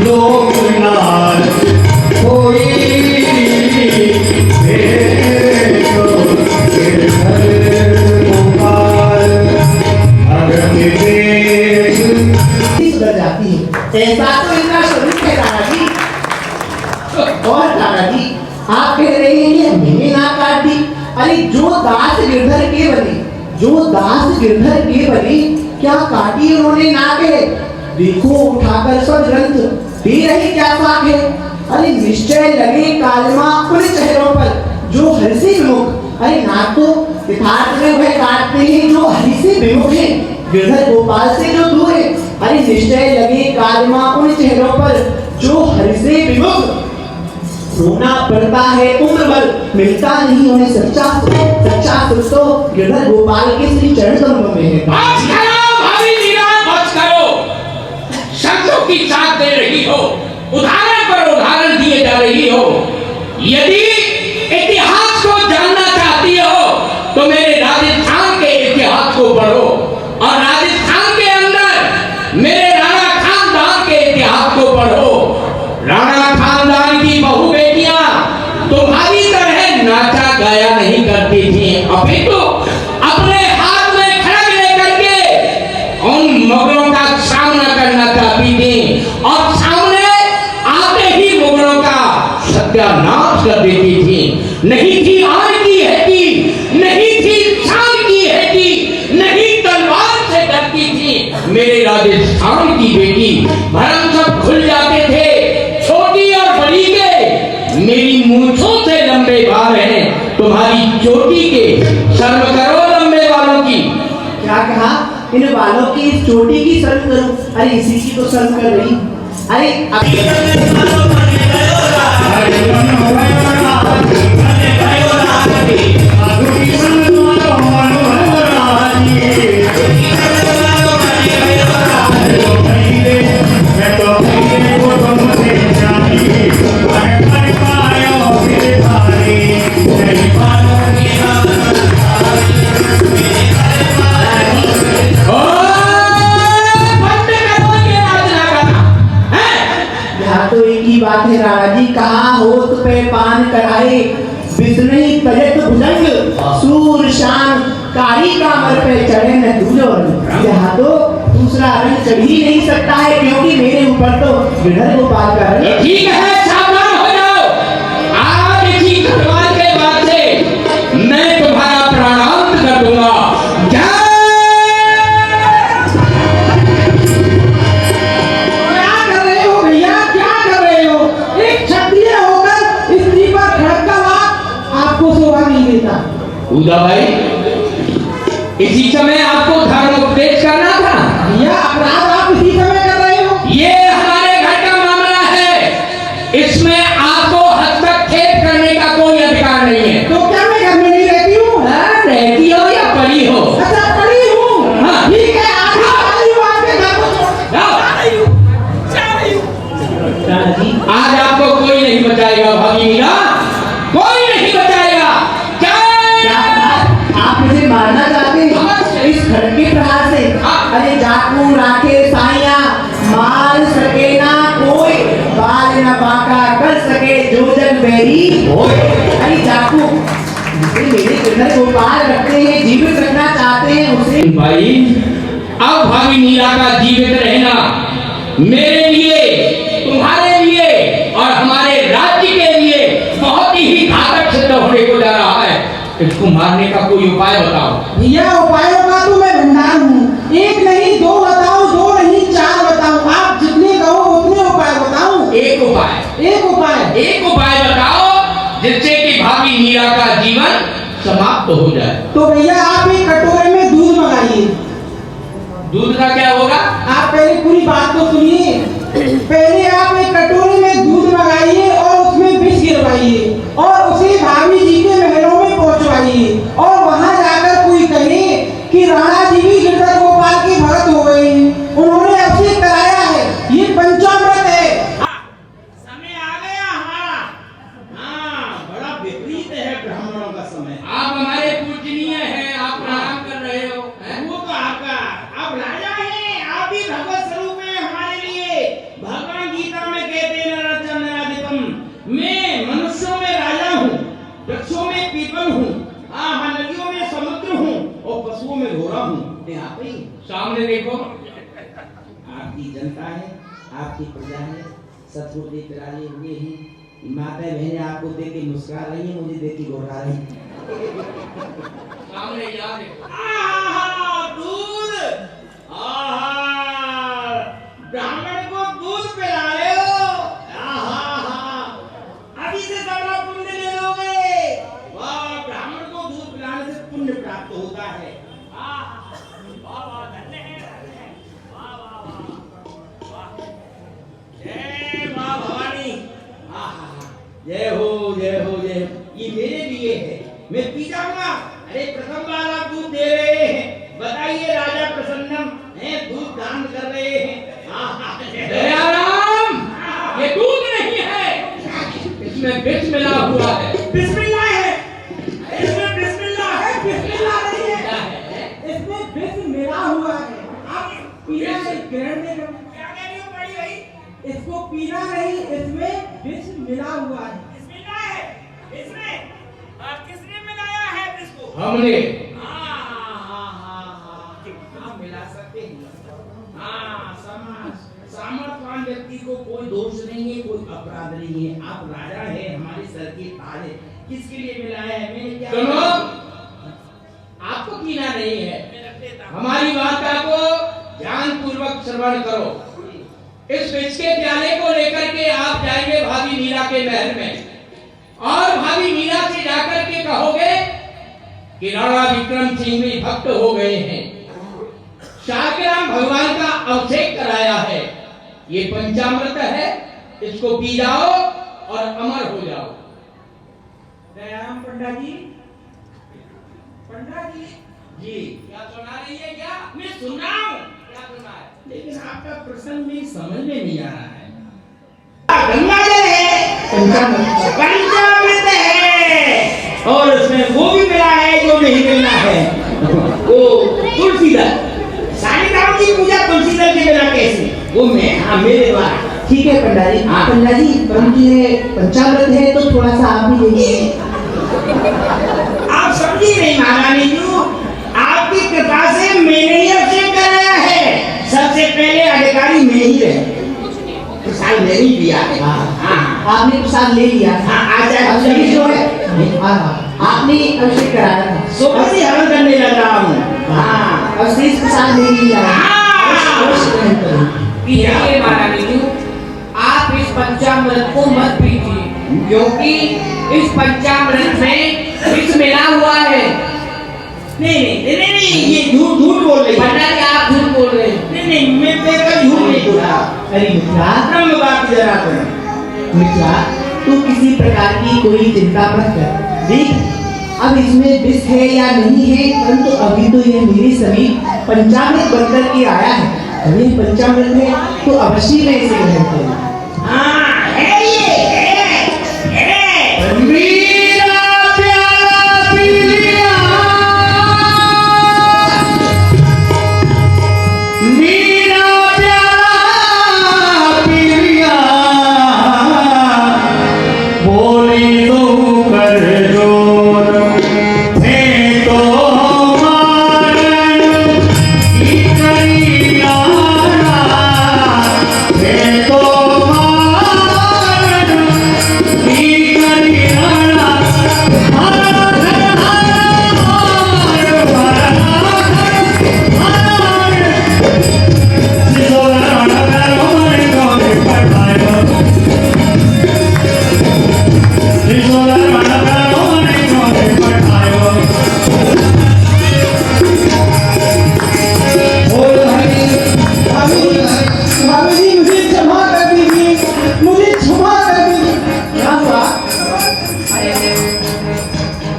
लोकनाथ कोई देखो गिरधर गोपाल अगम देख सुधर जाती है। ऐसा तो इनका स्वरूप है दादाजी। और दादाजी आप कह रहे हैं मैंने ना काट दी। अरे जो दास गिरधर के बने, जो दास गिरधर के बने, क्या काटी उन्होंने ना कहे। देखो उठाकर सब ग्रंथ दे रही क्या साख है। अरे निश्चय लगे कालमा उन चेहरों पर जो हर्षी विमुख। अरे ना तो यथार्थ में वह काटते हैं जो हर्षी विमुख है, गिरधर गोपाल से जो दूर है। अरे निश्चय लगे कालमा उन चेहरों पर जो हर्षी विमुख। रोना पड़ता है उम्र भर, मिलता नहीं उन्हें सच्चा सुख तो गिरधर गोपाल के श्री चरण कमलों में है। बस करो भाभी मीरा, बस करो। शब्दों की साथ दे रही हो, उदाहरण पर उदाहरण दिए जा रही हो। यदि इतिहास को जानना चाहती हो तो मेरे राजस्थान के इतिहास को पढ़ो और राजस्थान के अंदर मेरे राणा खानदान के इतिहास को पढ़ो। राणा खानदान की बहू बेटियां तुम्हारी तरह नाचा गाया नहीं करती थी, अपितु अपने हाथ में खड़ग लेकर के उन मुगलों का सामना करना चाहती थी और सामने आते ही मुगलों का सत्यानाश कर देती थी। नहीं थी आन की हैती, नहीं थी शान की हैती, नहीं तलवार से डरती थी मेरे राजस्थान की बेटी। भरम सब खुल जाते थे, छोटी और बड़ी के। मेरी मूंछों से लंबे बाल हैं, तुम्हारी चोटी के। शर्म करो लंबे बालों की। क्या कहा? इन बालों की इस चोटी की शर्म करूं? अरे इसी की तो शर्म कर रही। अरे बात है राणा जी, कहाँ होत पे पान कराए बिस्नही तजत भुजंग सूर शान कारी कामर पे चढ़े न दूल्हो। यहाँ तो दूसरा रंग चढ़ ही नहीं सकता है क्योंकि मेरे ऊपर तो गिरधर गोपाल का रंग। ठीक है, सावधान हो जाओ। आज इसी घटवाल के बाद से मैं तुम्हारा प्राणांत कर दूंगा। उदा भाई, इसी समय आपको धर्म उपदेश करना था। यह अपराध आप इसी समय कर रहे हो। ये हमारे घर का मामला है, इसमें आपको हस्तक्षेप करने का कोई अधिकार नहीं है। तो क्या मैं घर में नहीं रहती हूँ? रहती हो या पड़ी हो? अच्छा पड़ी हूँ। हाँ ठीक है, आपके घर को आज आपको कोई नहीं बचाएगा भाभी मीरा, कोई नहीं बचाएगा। मारना चाहते हैं इस खड़के प्रहार से? अरे जाकू राखे साइया मार सके ना कोई, बाल न बाका कर सके जो जग बैरी होए। अरे जाकू मेरे गिरधर गोपाल रखते हैं, जीवित रखना चाहते हैं उसे। भाई अब भाभी मीरा का जीवित रहना मेरे लिए, तुम्हारे लिए और हमारे राज्य के लिए बहुत ही घातक सिद्ध होने को जा रहा है। इसको मारने का कोई उपाय बताओ। यह उपायों का तो मैं भंडार हूँ। एक नहीं दो बताओ, दो नहीं चार बताओ, आप जितने कहो उतने उपाय बताओ। एक उपाय बताओ जिससे कि भाभी मीरा का जीवन समाप्त हो जाए। तो भैया आप एक कटोरे में दूध मंगाइए। दूध का क्या होगा? आप पहले पूरी बात तो सुनिए। पहले आप एक कटोरे में दूध मंगाइए और उसमें विष गिरवाइए और उसे भाभी जी के महलों में पहुंचवाइए और वहां जाकर कोई कहे कि राणा जी भी गिरधर गोपाल की भगत हो गए, उन्होंने अभिषेक कराया है, ये पंचामृत है। समय आ गया हमारा। हाँ, बड़ा विपरीत है ब्राह्मणों का समय। आप हमारे पूजनीय हैं, आप प्रणाम कर रहे हो। वो तो आपका, आप राजा हैं, आप भी भगवत स्वरूप हैं हमारे लिए। भगवान सामने देखो। आपकी जनता है, आपकी प्रजा है, सबको देख रहे हुए हैं। माता बहनें आपको देख के मुस्कुरा रही हैं, मुझे देख के घबरा रही हैं। सामने यहाँ देखो। आहा, दूध! आहा, ब्राह्मण को दूध पिला रहे हो। आहा, अभी से सबका पुण्य ले लोगे। वाह, ब्राह्मण को दूध पिलाने से पुण्य प्राप्त होता है। आहा, वाह वाह, धन्य है, धन्य है। वाह वाह वाह, वाह। जय माँ भवानी। आहा, जय हो, जय हो, जय हो। ये मेरे लिए है, मैं पी जाऊंगा। अरे प्रथम बार आप दूध दे रहे हैं, बताइए राजा प्रसन्नम है, दूध दान कर रहे हैं। आहा, दयाराम, ये दूध नहीं है, इसमें विष मिला हुआ है। बिस्मिल्लाह है, इसमें बिस्मिल्लाह है, बिस्मिल्लाह नहीं है, इसमें विष मिला हुआ है। आप पीना नहीं, ग्रहण नहीं करना। क्या कह रही हो बड़ी भाई? इसको पीना नहीं, इसमें विष मिला हुआ है। बिस्मिल्लाह है, इसमें किसने मिलाया है विष को? हमने। आप मिला सकते हैं। सामर्थवान व्यक्ति को कोई दोष नहीं है, कोई अपराध नहीं है। आप राजा है, हमारे सर की ताज है, किसके लिए मिलाया है? मैंने क्या सुनो, आपको पीना नहीं है, हमारी वार्ता को ध्यान पूर्वक श्रवण करो। इस विष के प्याले को लेकर के आप जाएंगे भाभी मीरा के महल में, और भाभी मीरा से जाकर के कहोगे कि राणा विक्रम सिंह भी भक्त हो गए हैं, शाहग्राम भगवान का अभिषेक कराया है, ये पंचामृत है, इसको पी जाओ और अमर हो जाओ। दयाराम पंडित जी, पंडित जी, जी क्या सुना रही है? क्या मैं सुन रहा हूँ, क्या सुना है? लेकिन आपका प्रश्न में समझ में नहीं आ रहा है। गंगा जल है, पंचामृत है, और उसमें वो भी मिला है जो नहीं मिलना है, वो तुलसी दल। साईं की पूजा तुलसी दल के बिना कैसे? वो मैं, हाँ, मेरे द्वारा। ठीक है पंडा जी। हाँ। पंडा जी, परंतु ये पंचामृत है तो थोड़ा सा आप भी लीजिए। आप समझी नहीं महारानी जी, आपकी कृपा से मैंने ही अभिषेक कराया है। सबसे पहले अधिकारी मैं ही रहे, प्रसाद मैंने ही दिया है। हाँ, आपने प्रसाद ले लिया। हाँ, आचार्य अभी जो है, हाँ, आपने अभिषेक कराया था। सुबह से हवन करने लग रहा हूँ। हाँ, और शेष प्रसाद ले लिया। अवश्य ग्रहण करें। देखिए महारानी जी, आप इस पंचामृत को मत पीजिए, क्योंकि इस पंचामृत में विष मिला हुआ है। नहीं, ये झूठ बोल रही है। पंडा जी, आप झूठ बोल रहे हैं। नहीं, मैं तेरा झूठ नहीं बोला। अरे मित्रा, ब्रह्म बात जरा कर। मित्रा, तू किसी प्रकार की कोई चिंता मत कर। देख, अब इसमें विष है या नहीं है, परंतु अभी तो यह मेरे समीप पंचामृत बनकर के आया है। अभी पंचामृत है तो अवश्य मैं इसे ग्रहण करूंगा। हाँ, है ये, है। मीरा प्याला पी लिया, मीरा प्याला पी लिया, बोली तो कर जोर थे तो मारन की करिया, थे तो मारन की करिया,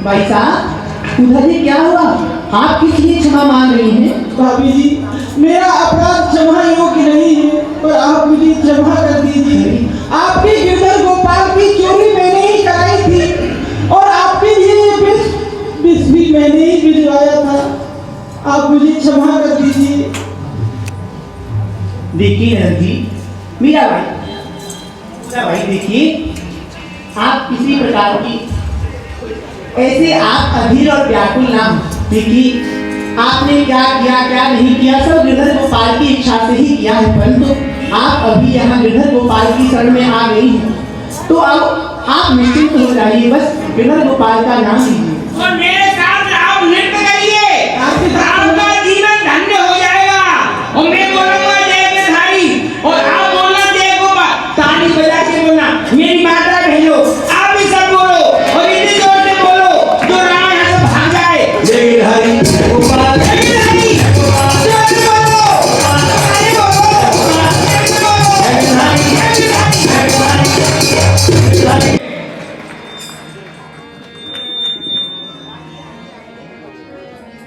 भाई साहब, उधर जी क्या हुआ? आप किस लिए क्षमा मांग रही हैं? भाभी जी, मेरा अपराध क्षमा योग्य नहीं है, पर आप मुझे क्षमा कर दीजिए। आपके गिरधर गोपाल की चोरी मैंने ही कराई थी, और आपके लिए विष भी मैंने ही भिजवाया था। आप मुझे क्षमा कर दीजिए। देखिए नंद जी, मीरा भाई देखिए, आप किसी प्रकार की ऐसे आप अधीर और व्याकुल ना हो। देखिए, आपने क्या किया क्या नहीं किया सब गिरधर गोपाल की इच्छा से ही किया है, परंतु आप अभी यहाँ गिरधर गोपाल की शरण में आ गई हैं, तो अब आप निश्चिंत हो जाइए, बस गिरधर गोपाल का नाम लीजिए। और मेरे साथ आप नृत्य करिए, आपका जीवन धन्य हो जाएगा। और मैं बोलूंगा जय गिरधारी और आप बोलना जय गोपाल, ताली बजा के बोलना मेरी माता बहनों, आप भी सब बोलो और इतनी जोर से बोलो जो राम यहाँ से भाग जाए। जय गिरधारी गोपाल जय गिरधारी, जोर से बोलो, अरे बोलो, जोर से बोलो, जय गिरधारी जय गिरधारी।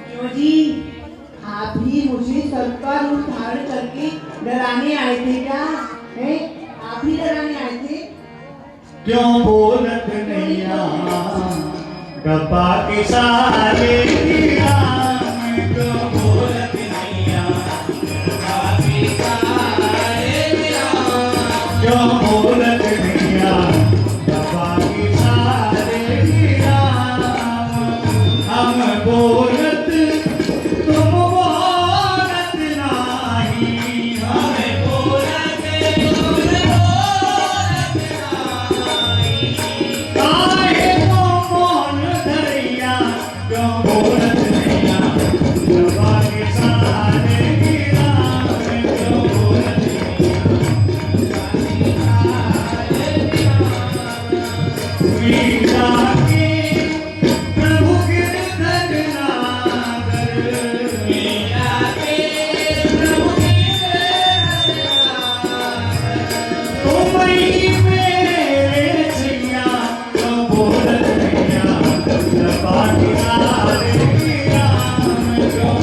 क्यों जी, आप भी मुझे सबका रूप धारण करके डराने आए थे क्या? हैं? आप ही डराने आए थे? क्यों बोलत नैया डब्बा के सारे राम, क्यों बोलत नैया डब्बा के सारे राम, क्यों बोलत नैया डब्बा के सारे राम। हम बोलत तुम बोलत नाही, हम बोलत तुम बोलत नाही। काहे को मौन धरिया, क्यों बोलत नैया डब्बा के सारे राम, क्यों बोलत मीरा के प्रभु गिरधर नागर, मीरा के प्रभु गिरधर नागर। तुम ही मेरे सैया, क्यों बोलत नैया डब्बा के सारे राम, क्यों